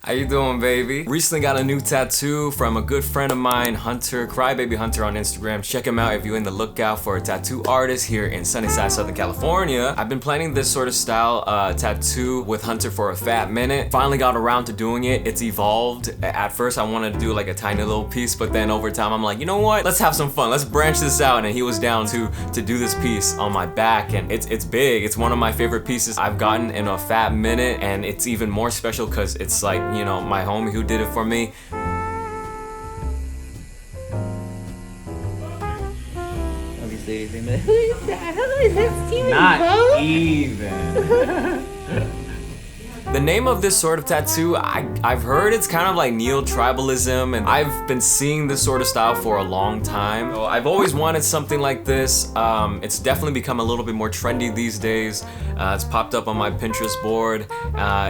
How you doing, baby? Recently got a new tattoo from a good friend of mine, Hunter, Crybaby Hunter on Instagram. Check him out if you're in the lookout for a tattoo artist here in Sunnyside, Southern California. I've been planning this sort of style tattoo with Hunter for a fat minute. Finally got around to doing it. It's evolved. At first I wanted to do like a tiny little piece, but then over time I'm like, you know what? Let's have some fun. Let's branch this out. And he was down to do this piece on my back, and it's big. It's one of my favorite pieces I've gotten in a fat minute, and it's even more special because it's like, you know, my homie who did it for me. Obviously, who is that? Who is that? Steven Not even. The name of this sort of tattoo, I've heard it's kind of like neo-tribalism, and I've been seeing this sort of style for a long time. So I've always wanted something like this. It's definitely become a little bit more trendy these days. It's popped up on my Pinterest board.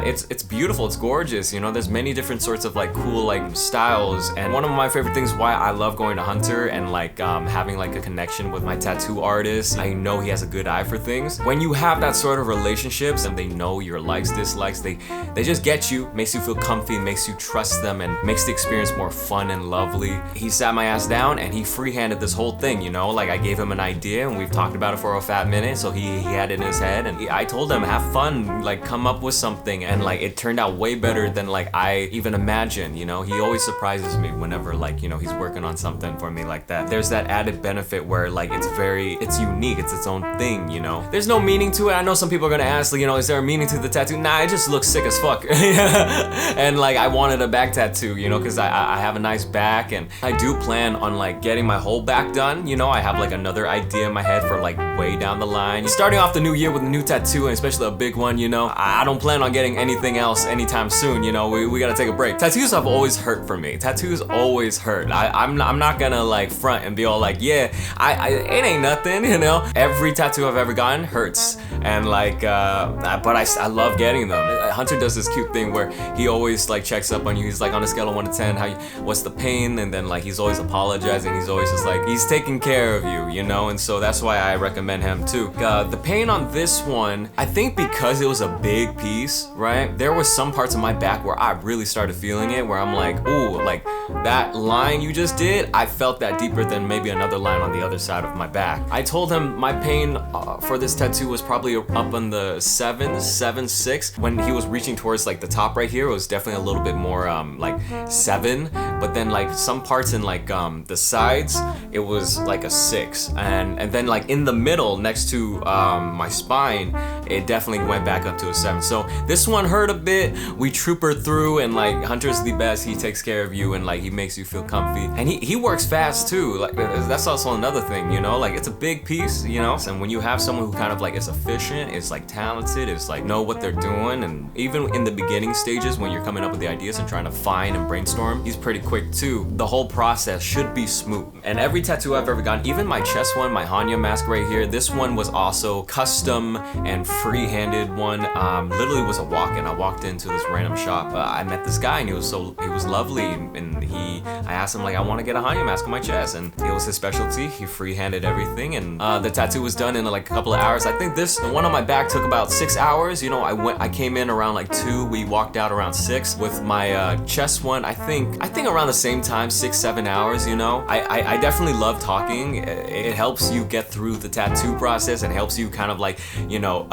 It's beautiful, it's gorgeous, you know, there's many different sorts of like cool like styles, and one of my favorite things why I love going to Hunter and like having like a connection with my tattoo artist. I know he has a good eye for things. When you have that sort of relationships and they know your likes, dislikes, they just get you, makes you feel comfy, makes you trust them, and makes the experience more fun and lovely. He sat my ass down and he free-handed this whole thing, you know, like I gave him an idea and we've talked about it for a fat minute, so he had it in his head, and I told him, have fun, like come up with something, and like it turned out way better than like I even imagined, you know. He always surprises me whenever like, you know, he's working on something for me like that. There's that added benefit where like it's unique, it's its own thing, you know. There's no meaning to it. I know some people are gonna ask, like, you know, is there a meaning to the tattoo? Nah, it just looks sick as fuck. And like I wanted a back tattoo, you know, because I have a nice back, and I do plan on like getting my whole back done, you know. I have like another idea in my head for like way down the line. Starting off the new year with a new tattoo, and especially a big one, you know, I don't plan on getting anything else anytime soon, you know. We gotta take a break. Tattoos have always hurt for me. Tattoos always hurt. I'm not gonna like front and be all like, yeah, it ain't nothing, you know. Every tattoo I've ever gotten hurts, and like but I love getting them. Hunter does this cute thing where he always like checks up on you. He's like, on a scale of 1 to 10, what's the pain? And then like he's always apologizing. He's always just like, he's taking care of you, you know. And so that's why I recommend him too. The pain on this one, I think because it was a big piece, right? There was some parts of my back where I really started feeling it, where I'm like, ooh, like that line you just did, I felt that deeper than maybe another line on the other side of my back. I told him my pain for this tattoo was probably up on the 7, 6. When he was reaching towards like the top right here, it was definitely a little bit more like 7, but then like some parts in like the sides, it was like a 6, and then like in the middle next to my spine, it definitely went back up to a 7. So this one hurt a bit. We troopered through, and like Hunter's the best. He takes care of you, and like he makes you feel comfy, and he works fast too. Like that's also another thing, you know, like it's a big piece, you know. And when you have someone who kind of like is efficient, is like talented, is like know what they're doing, and even in the beginning stages when you're coming up with the ideas and trying to find and brainstorm, he's pretty quick too. The whole process should be smooth. And every tattoo I've ever gotten, even my chest one, my Hanya mask right here, this one was also custom and free-handed one. Literally was a walk-in. I walked into this random shop. I met this guy, and he was lovely, and I asked him like, I want to get a Hanya mask on my chest, and it was his specialty. He free-handed everything, and the tattoo was done in like a couple of hours. I think the one on my back took about 6 hours. You know, I came in around like 2. We walked out around 6. With my chest one, I think around the same time, 6-7 hours. You know, I definitely love talking. It helps you get through the tattoo process, and helps you kind of like, you know,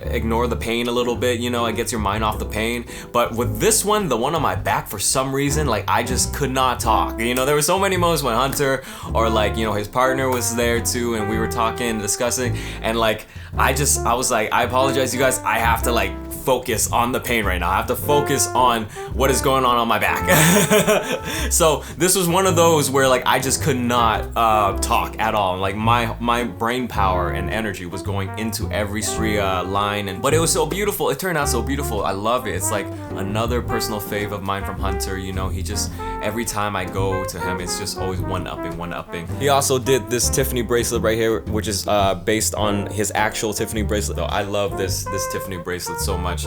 ignore the pain a little bit. You know, it gets your mind off the pain. But with this one, the one on my back, for some reason, like I just could not talk. You know, there were so many moments when Hunter or like, you know, his partner was there too, and we were talking and discussing, and like I was like, I apologize, you guys. I have to like focus on the pain right now. I have to focus on what is going on my back. So this was one of those where like I just could not talk at all. Like my brain power and energy was going into every line, but it was so beautiful. It turned out so beautiful. I love it. It's like another personal fave of mine from Hunter. You know, he just, every time I go to him, it's just always one upping. He also did this Tiffany bracelet right here, which is based on his actual Tiffany bracelet. Though I love this Tiffany bracelet so much. much.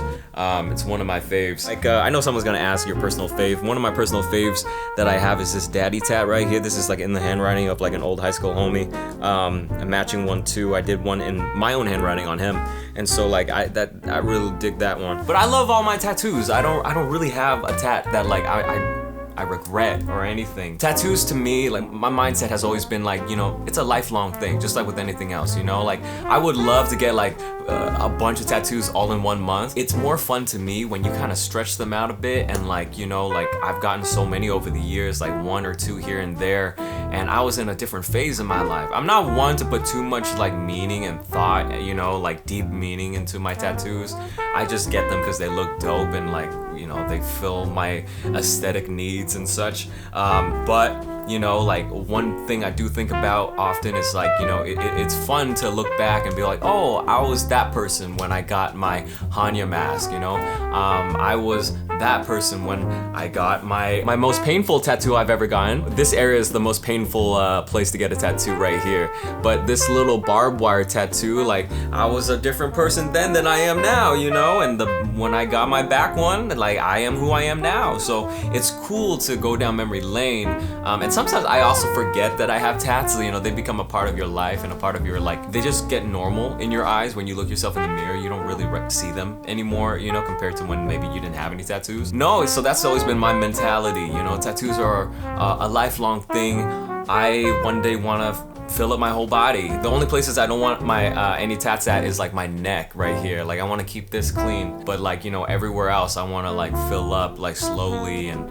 It's one of my faves. Like, I know someone's gonna ask your personal fave. One of my personal faves that I have is this daddy tat right here. This is like in the handwriting of like an old high school homie. A matching one too. I did one in my own handwriting on him, and so like I really dig that one. But I love all my tattoos. I don't really have a tat that like I regret or anything. Tattoos to me, like my mindset has always been like, you know, it's a lifelong thing, just like with anything else, you know? Like I would love to get like a bunch of tattoos all in 1 month. It's more fun to me when you kind of stretch them out a bit, and like, you know, like I've gotten so many over the years, like 1 or 2 here and there, and I was in a different phase in my life. I'm not one to put too much like meaning and thought, you know, like deep meaning into my tattoos. I just get them because they look dope and like, you know, they fill my aesthetic needs and such. But you know, like one thing I do think about often is like, you know, it's fun to look back and be like, oh, I was that person when I got my Hanya mask, you know? I was that person when I got my most painful tattoo I've ever gotten. This area is the most painful place to get a tattoo right here. But this little barbed wire tattoo, like I was a different person then than I am now, you know? And when I got my back one, like I am who I am now. So it's cool to go down memory lane. And sometimes I also forget that I have tats. You know, they become a part of your life and a part of your, like, they just get normal in your eyes when you look yourself in the mirror. You don't really see them anymore, you know, compared to when maybe you didn't have any tattoos. No, so that's always been my mentality, you know. Tattoos are a lifelong thing. I one day want to fill up my whole body. The only places I don't want my any tats at is like my neck right here. Like I want to keep this clean, but like, you know, everywhere else I want to like fill up like slowly, and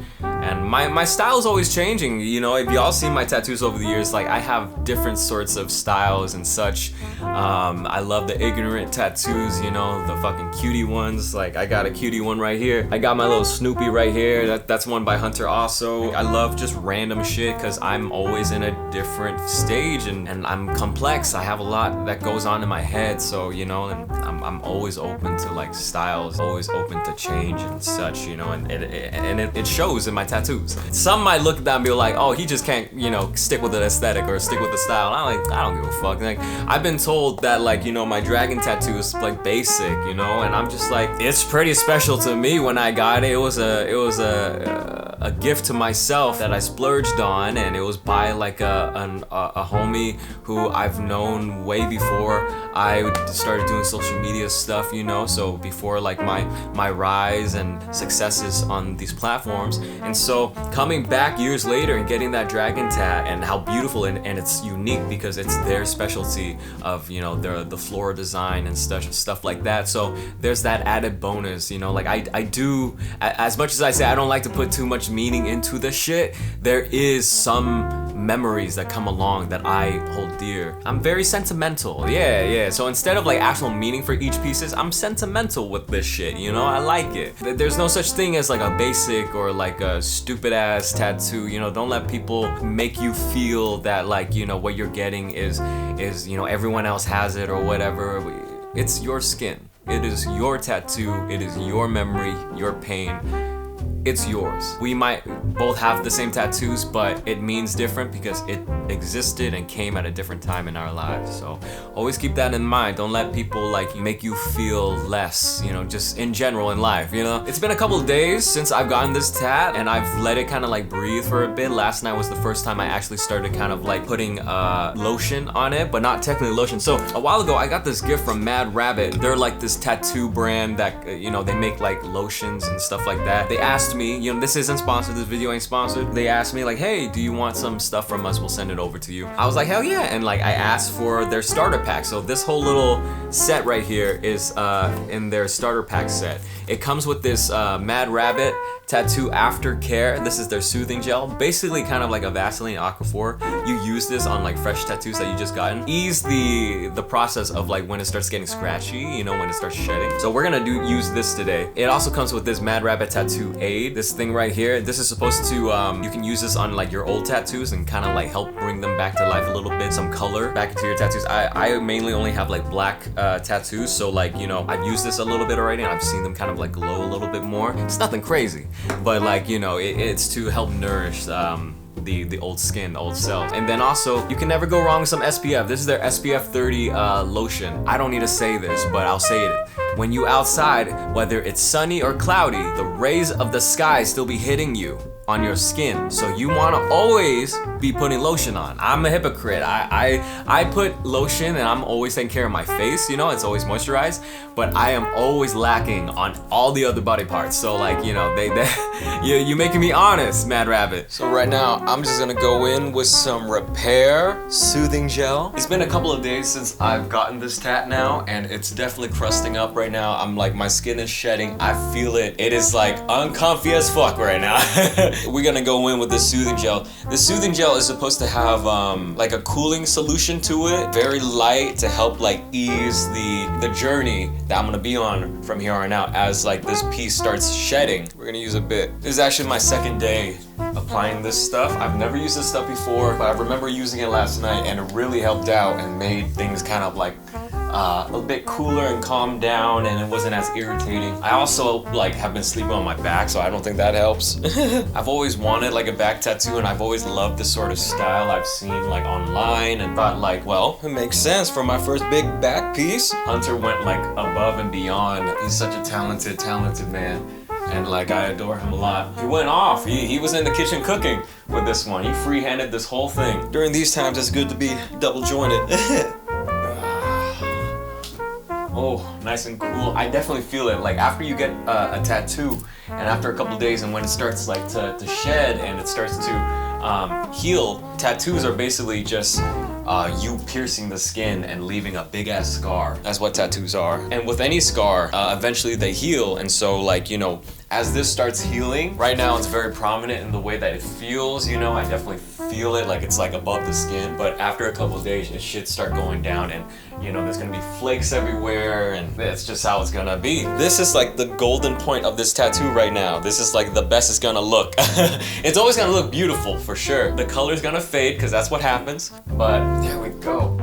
my style is always changing. You know, if y'all seen my tattoos over the years, like I have different sorts of styles and such. I love the ignorant tattoos, you know, the fucking cutie ones. Like I got a cutie one right here. I got my little Snoopy right here. That's one by Hunter also. I love just random shit because I'm always in a different stage, and I'm complex. I have a lot that goes on in my head, so you know, and I'm always open to like styles, always open to change and such, you know, and it shows in my tattoos. Some might look at that and be like, oh, he just can't, you know, stick with an aesthetic or stick with the style. I'm like, I don't give a fuck. Like I've been told that like, you know, my dragon tattoo is like basic, you know, and I'm just like, it's pretty special to me when I got it. It was a gift to myself that I splurged on, and it was by like a homie who I've known way before I started doing social media stuff, you know, so before like my rise and successes on these platforms. And so coming back years later and getting that dragon tat, and how beautiful, and it's unique because it's their specialty of, you know, the floral design and stuff like that. So there's that added bonus, you know, like I do, as much as I say I don't like to put too much meaning into the shit, there is some memories that come along that I hold dear. I'm very sentimental, yeah. So instead of like actual meaning for each pieces, I'm sentimental with this shit, you know. I like it. There's no such thing as like a basic or like a stupid ass tattoo, you know. Don't let people make you feel that like, you know, what you're getting is you know, everyone else has it or whatever. It's your skin. It is your tattoo. It is your memory, your pain. It's yours. We might both have the same tattoos, but it means different because it existed and came at a different time in our lives. So always keep that in mind. Don't let people like make you feel less, you know, just in general in life, you know. It's been a couple of days since I've gotten this tat, and I've let it kind of like breathe for a bit. Last night was the first time I actually started kind of like putting lotion on it, but not technically lotion. So a while ago I got this gift from Mad Rabbit. They're like this tattoo brand that, you know, they make like lotions and stuff like that. They asked me, you know, this isn't sponsored, this video ain't sponsored. They asked me like, hey, do you want some stuff from us? We'll send it over to you. I was like, hell yeah. And like I asked for their starter pack. So this whole little set right here is in their starter pack set. It comes with this Mad Rabbit tattoo Aftercare. This is their soothing gel, basically kind of like a Vaseline Aquaphor. You use this on like fresh tattoos that you just gotten. Ease the process of like when it starts getting scratchy, you know, when it starts shedding. So we're gonna use this today. It also comes with this Mad Rabbit tattoo aid. This thing right here, this is supposed to, you can use this on like your old tattoos and kind of like help bring them back to life a little bit, some color back into your tattoos. I mainly only have like black tattoos, so like, you know, I've used this a little bit already and I've seen them kind of like glow a little bit more. It's nothing crazy, but like, you know, it's to help nourish the old skin, the old cells. And then also, you can never go wrong with some SPF. This is their SPF 30 lotion. I don't need to say this, but I'll say it. When you outside, whether it's sunny or cloudy, the rays of the sky still be hitting you on your skin. So you want to always be putting lotion on. I'm a hypocrite. I put lotion and I'm always taking care of my face, you know, it's always moisturized, but I am always lacking on all the other body parts. So like, you know, you making me honest, Mad Rabbit. So right now, I'm just gonna go in with some Repair Soothing Gel. It's been a couple of days since I've gotten this tat now, and it's definitely crusting up right now. I'm like, my skin is shedding. I feel it. It is like uncomfy as fuck right now. We're gonna go in with the soothing gel. The soothing gel is supposed to have like a cooling solution to it, very light to help like ease the journey that I'm gonna be on from here on out as like this piece starts shedding. We're gonna use a bit. This is actually my second day applying this stuff. I've never used this stuff before, but I remember using it last night and it really helped out and made things kind of like a little bit cooler and calmed down, and it wasn't as irritating. I also like have been sleeping on my back, so I don't think that helps. I've always wanted like a back tattoo, and I've always loved this sort of style I've seen like online, and thought like, well, it makes sense for my first big back piece. Hunter went like above and beyond. He's such a talented man. And like, I adore him a lot. He went off. He was in the kitchen cooking with this one. He free-handed this whole thing. During these times, it's good to be double jointed. Oh, nice and cool. I definitely feel it. Like after you get a tattoo, and after a couple days, and when it starts like to shed and it starts to heal, tattoos are basically just you piercing the skin and leaving a big ass scar. That's what tattoos are. And with any scar, eventually they heal. And so like, you know, as this starts healing, right now it's very prominent in the way that it feels, you know, I definitely feel it like it's like above the skin. But after a couple of days, it should start going down, and you know, there's gonna be flakes everywhere, and it's just how it's gonna be. This is like the golden point of this tattoo right now. This is like the best it's gonna look. It's always gonna look beautiful for sure. The color's gonna fade because that's what happens, but there we go.